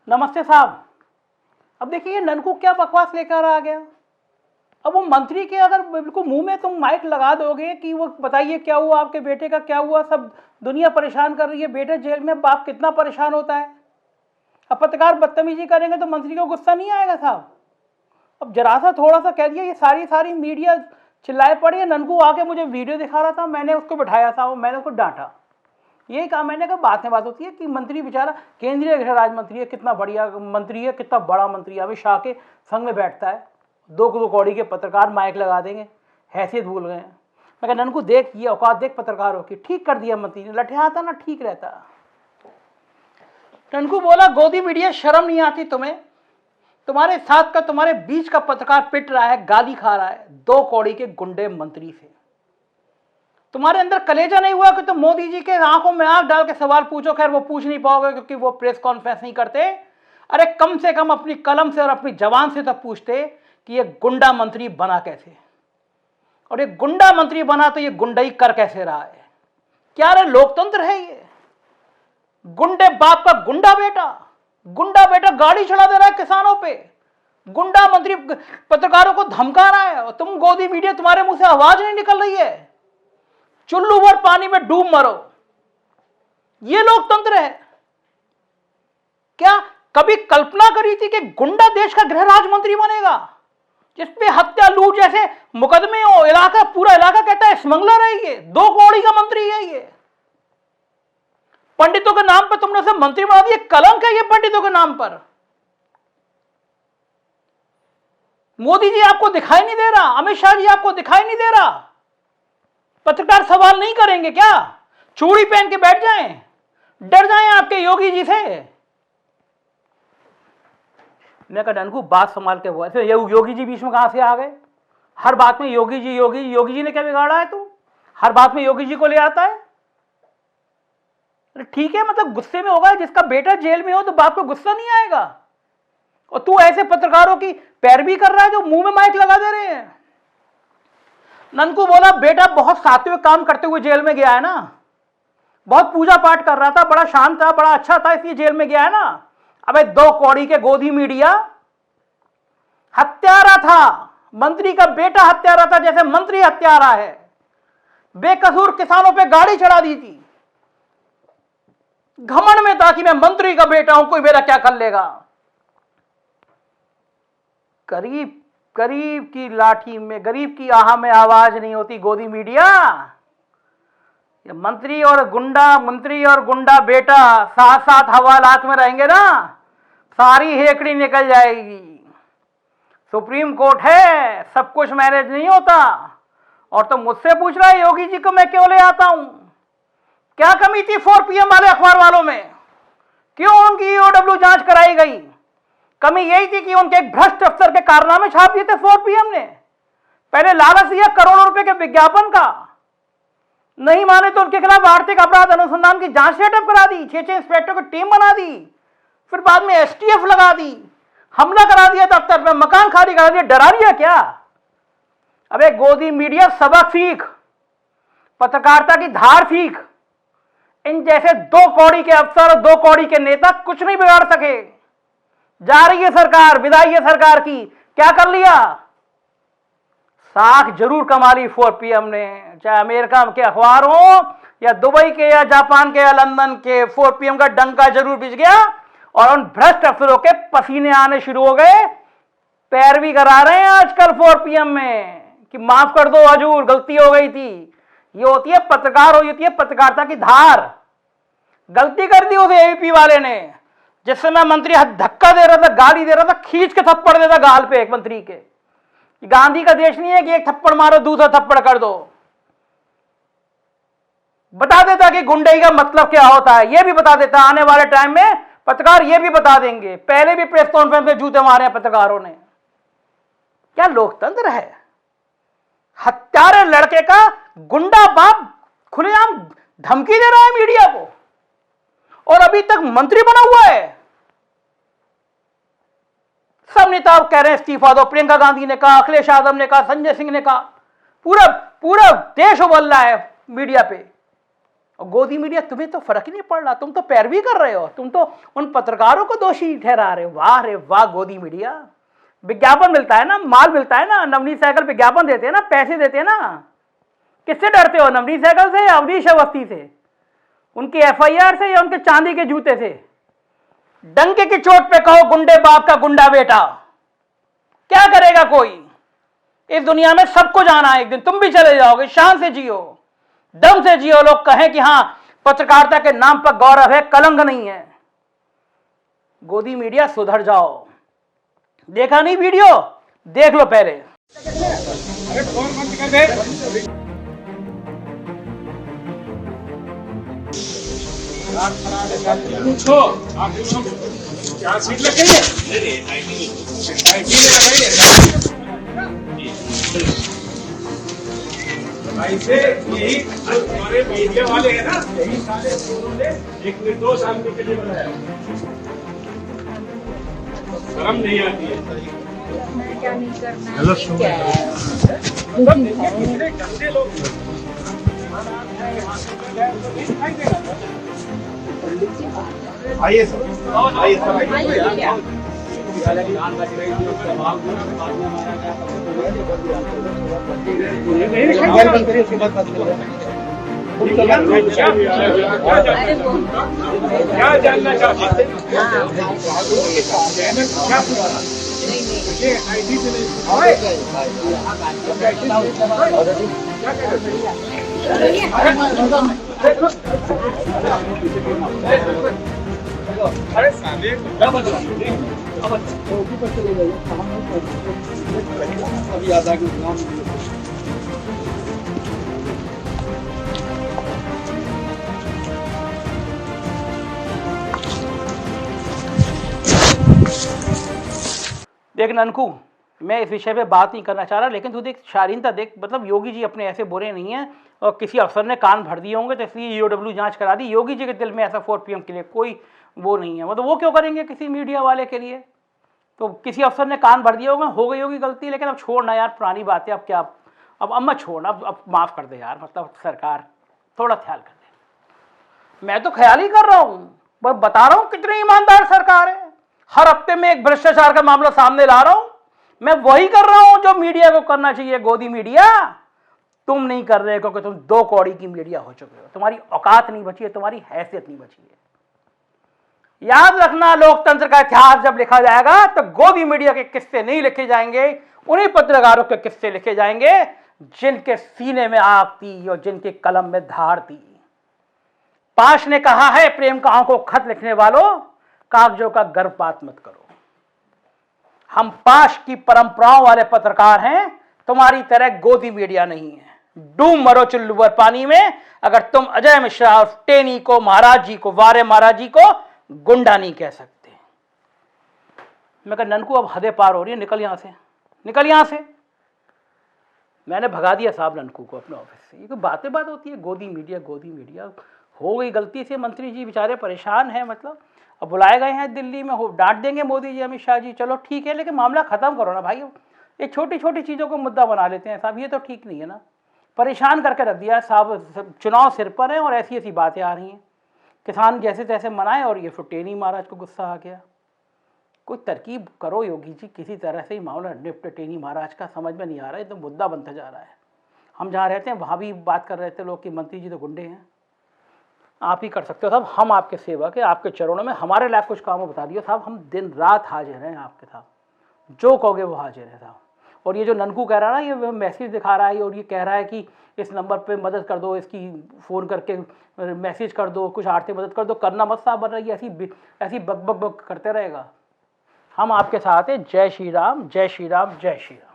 नमस्ते साहब। अब देखिए ननकू क्या बकवास लेकर आ गया। अब वो मंत्री के अगर बिल्कुल मुंह में तुम माइक लगा दोगे कि वो बताइए क्या हुआ, आपके बेटे का क्या हुआ, सब दुनिया परेशान कर रही है, बेटे जेल में, बाप कितना परेशान होता है। अब पत्रकार बदतमीजी करेंगे तो मंत्री को गुस्सा नहीं आएगा साहब? अब जरा सा थोड़ा सा कह दिया, ये सारी मीडिया चिल्लाए पड़ी है। ननकू आके मुझे वीडियो दिखा रहा था, मैंने उसको बिठाया था, मैंने उसको डांटा। यही कहा मैंने, कहा बात में बात होती है कि मंत्री बेचारा केंद्रीय गृह राज्य मंत्री है, कितना बढ़िया मंत्री है, कितना बड़ा मंत्री है, अमित शाह के संग में बैठता है। दो कौड़ी के पत्रकार माइक लगा देंगे, हैसियत भूल गए हैं। मैं कहा ननकू देख, ये औकात देख पत्रकारों की। ठीक कर दिया मंत्री ने, लठियाता ना ठीक रहता। ननकू बोला गोदी मीडिया शर्म नहीं आती तुम्हें? तुम्हारे साथ का, तुम्हारे बीच का पत्रकार पिट रहा है, गाली खा रहा है 2 कौड़ी के गुंडे मंत्री से। तुम्हारे अंदर कलेजा नहीं हुआ कि तुम मोदी जी के आंखों में आंख डाल के सवाल पूछो? खैर वो पूछ नहीं पाओगे क्योंकि वो प्रेस कॉन्फ्रेंस नहीं करते। अरे कम से कम अपनी कलम से और अपनी जबान से तब पूछते कि ये गुंडा मंत्री बना कैसे, और ये गुंडा मंत्री बना तो ये गुंडाई कर कैसे रहा है? क्या रे लोकतंत्र है ये? गुंडे बाप का गुंडा बेटा गाड़ी चढ़ा दे रहा है किसानों पे, गुंडा मंत्री पत्रकारों को धमका रहा है, और तुम गोदी मीडिया, तुम्हारे मुंह से आवाज नहीं निकल रही है। चुल्लू भर पानी में डूब मरो, ये लोकतंत्र है क्या? कभी कल्पना करी थी कि गुंडा देश का गृह राज्य मंत्री बनेगा, जिसपे हत्या लूट जैसे मुकदमे हो, इलाका पूरा इलाका कहता है स्मगलर है ये, 2 कौड़ी का मंत्री है ये। पंडितों के नाम पर तुमने उसे मंत्री बना दिया, कलंक है ये पंडितों के नाम पर। मोदी जी आपको दिखाई नहीं दे रहा, अमित शाह जी आपको दिखाई नहीं दे रहा? पत्रकार सवाल नहीं करेंगे क्या? चूड़ी पहन के बैठ जाएं, डर जाएं आपके योगी जी से? मैं कहा ननकू बात संभाल के बोल। ऐसे योगी जी बीच में कहां से आ गए? हर बात में योगी जी ने क्या बिगाड़ा है? तू हर बात में योगी जी को ले आता है। अरे ठीक है, मतलब गुस्से में होगा, जिसका बेटा जेल में हो तो बाप को गुस्सा नहीं आएगा? और तू ऐसे पत्रकारों की पैरवी कर रहा है जो मुंह में माइक लगा दे रहे हैं। ननकू बोला बेटा बहुत सात्विक काम करते हुए जेल में गया है ना, बहुत पूजा पाठ कर रहा था, बड़ा शांत था, बड़ा अच्छा था, इसलिए जेल में गया है ना। अबे 2 कौड़ी के गोदी मीडिया, हत्यारा था, मंत्री का बेटा हत्यारा था, जैसे मंत्री हत्यारा है। बेकसूर किसानों पे गाड़ी चढ़ा दी थी, घमंड में था कि मैं मंत्री का बेटा हूं, कोई मेरा क्या कर लेगा। गरीब की लाठी में, गरीब की आह में आवाज नहीं होती गोदी मीडिया। ये मंत्री और गुंडा बेटा साथ हवालात में रहेंगे ना, सारी हेकड़ी निकल जाएगी। सुप्रीम कोर्ट है, सब कुछ मैनेज नहीं होता। और तो मुझसे पूछ रहा है योगी जी को मैं क्यों ले आता हूं? क्या कमी थी 4 PM वाले अखबार वालों में? क्यों उनकी EOW जांच कराई गई? कमी यही थी कि उनके एक भ्रष्ट अफसर के कारनामे छाप दिए थे 4 PM ने। पहले लालच दिया करोड़ों रुपए के विज्ञापन का, नहीं माने तो उनके खिलाफ आर्थिक अपराध अनुसंधान की जांच सेटअप करा दी, 6 इंस्पेक्टर की टीम बना दी, फिर बाद में STF लगा दी, हमला करा दिया दफ्तर में, मकान खाली करा दिया। डरा दिया क्या? अबे गोदी मीडिया सबक सीख, पत्रकारिता की धार सीख। इन जैसे 2 कौड़ी के अफसर और 2 कौड़ी के नेता कुछ नहीं बिगाड़ सके। जा रही है सरकार, विदाई है सरकार की, क्या कर लिया? साख जरूर कमा ली 4 PM ने, चाहे अमेरिका के अखबार हो या दुबई के या जापान के या लंदन के, 4 PM का डंका जरूर बिछ गया और उन भ्रष्ट अफसरों के पसीने आने शुरू हो गए। पैरवी करा रहे हैं आजकल 4 PM में कि माफ कर दो हजूर, गलती हो गई थी। ये होती है पत्रकार, होती है पत्रकारिता की धार। गलती कर दी उसे AVP वाले ने, जिस समय मंत्री धक्का दे रहा था, गाली दे रहा था, खींच के थप्पड़ देता गाल पे एक मंत्री के। गांधी का देश नहीं है कि एक थप्पड़ मारो दूसरा थप्पड़ कर दो। बता देता कि गुंडई का मतलब क्या होता है, यह भी बता देता। आने वाले टाइम में पत्रकार ये भी बता देंगे। पहले भी प्रेस कॉन्फ्रेंस में जूते मारे हैं पत्रकारों ने। क्या लोकतंत्र है? हत्यारे लड़के का गुंडा बाप खुलेआम धमकी दे रहा है मीडिया को, और अभी तक मंत्री बना हुआ है। सब नेता कह रहे हैं इस्तीफा दो। प्रियंका गांधी ने कहा, अखिलेश यादव ने कहा, संजय सिंह ने कहा, पूरा देश उबल रहा है मीडिया पे। और गोदी मीडिया तुम्हें तो फर्क ही नहीं पड़ रहा, तुम तो पैरवी कर रहे हो, तुम तो उन पत्रकारों को दोषी ठहरा रहे हो। वाह रे वाह गोदी मीडिया। विज्ञापन मिलता है ना, माल मिलता है ना, नवनीत सहगल विज्ञापन देते हैं ना, पैसे देते हैं ना। किससे डरते हो, नवनीत सहगल से या अवनीश अवस्थी से, उनकी एफआईआर से या उनके चांदी के जूते से? डंके की चोट पे कहो गुंडे बाप का गुंडा बेटा, क्या करेगा कोई? इस दुनिया में सबको जाना है एक दिन, तुम भी चले जाओगे। शान से जियो, दम से जियो, लोग कहें कि हां पत्रकारिता के नाम पर गौरव है, कलंक नहीं है। गोदी मीडिया सुधर जाओ। देखा नहीं वीडियो, देख लो पहले। अरे फोन बंद कर दे। पूछो आप पूछो क्या सीट लग गई है? ऐसे यही हमारे मीडिया वाले हैं ना, यही सारे उन्होंने एक निर्दोष आदमी के लिए बनाया। शर्म नहीं आती है। क्या नहीं करना हेलो है। गंदे लोग आइए सर, आइए सर, क्या जानना चाहते हैं? क्या आईडी से अरे साले क्या बता अभी याद आ गया। देख ननकू, मैं इस विषय पे बात नहीं करना चाह रहा, लेकिन तू देख शालीनता देख, मतलब योगी जी अपने ऐसे बुरे नहीं हैं और किसी अफसर ने कान भर दिए होंगे तो इसलिए ईओडब्ल्यू जांच करा दी। योगी जी के दिल में ऐसा 4 PM के लिए कोई वो नहीं है, मतलब वो क्यों करेंगे किसी मीडिया वाले के लिए? तो किसी अफसर ने कान भर दिया होगा, हो गई होगी गलती, लेकिन अब छोड़ना यार, पुरानी बात है। अब क्या, अब मत छोड़ना, अब माफ़ कर दे यार, मतलब सरकार थोड़ा ख्याल कर दे। मैं तो ख्याल ही कर रहा हूँ, बस बता रहा हूँ कितनी ईमानदार सरकार है। हर हफ्ते में एक भ्रष्टाचार का मामला सामने ला रहा हूँ, मैं वही कर रहा हूं जो मीडिया को करना चाहिए। गोदी मीडिया तुम नहीं कर रहे क्योंकि तुम 2 कौड़ी की मीडिया हो चुके हो, तुम्हारी औकात नहीं बची है, तुम्हारी हैसियत नहीं बची है। याद रखना, लोकतंत्र का इतिहास जब लिखा जाएगा तो गोदी मीडिया के किस्से नहीं लिखे जाएंगे, उन्हीं पत्रकारों के किस्से लिखे जाएंगे जिनके सीने में आग थी और जिनके कलम में धार थी। पाश ने कहा है, प्रेम कहां को खत लिखने वालों कागजों का गर्भपात मत करो। हम पाश की परंपराओं वाले पत्रकार हैं, तुम्हारी तरह गोदी मीडिया नहीं है। डूब मरो चुल्लुवर पानी में अगर तुम अजय मिश्रा और टेनी को, महाराज जी को, वारे महाराज जी को गुंडा नहीं कह सकते। मैं कहा ननकू अब हदें पार हो रही है, निकल यहां से, निकल यहां से। मैंने भगा दिया साहब ननकू को अपने ऑफिस से। ये तो बातें बात होती है, गोदी मीडिया गोदी मीडिया। हो गई गलती से, मंत्री जी बेचारे परेशान हैं, मतलब अब बुलाए गए हैं दिल्ली में, हो डांट देंगे मोदी जी, अमित शाह जी, चलो ठीक है, लेकिन मामला खत्म करो ना भाई। ये छोटी छोटी चीज़ों को मुद्दा बना लेते हैं साहब, ये तो ठीक नहीं है ना। परेशान करके रख दिया साहब, चुनाव सिर पर है और ऐसी ऐसी बातें आ रही हैं, किसान जैसे तैसे मनाए और ये फुटेनी महाराज को गुस्सा आ गया। कोई तरकीब करो योगी जी, किसी तरह से ही मामला निपटे। टेनी महाराज का समझ में नहीं आ रहा है, तो मुद्दा बनता जा रहा है। हम जहाँ रहते हैं वहाँ भी बात कर रहे थे लोग कि मंत्री जी तो गुंडे हैं। आप ही कर सकते हो साहब, हम आपके सेवक है, आपके चरणों में। हमारे लायक कुछ काम बता दियो साहब, हम दिन रात हाजिर हैं आपके साथ, जो कहोगे वो हाजिर है साहब। और ये जो ननकू कह रहा है ना, ये मैसेज दिखा रहा है और ये कह रहा है कि इस नंबर पे मदद कर दो, इसकी फ़ोन करके मैसेज कर दो, कुछ आर्थिक मदद कर दो, करना मत साहब, वरना ये ऐसी बक बक बक करते रहेगा। हम आपके साथ हैं। जय श्री राम, जय श्री राम, जय श्री राम।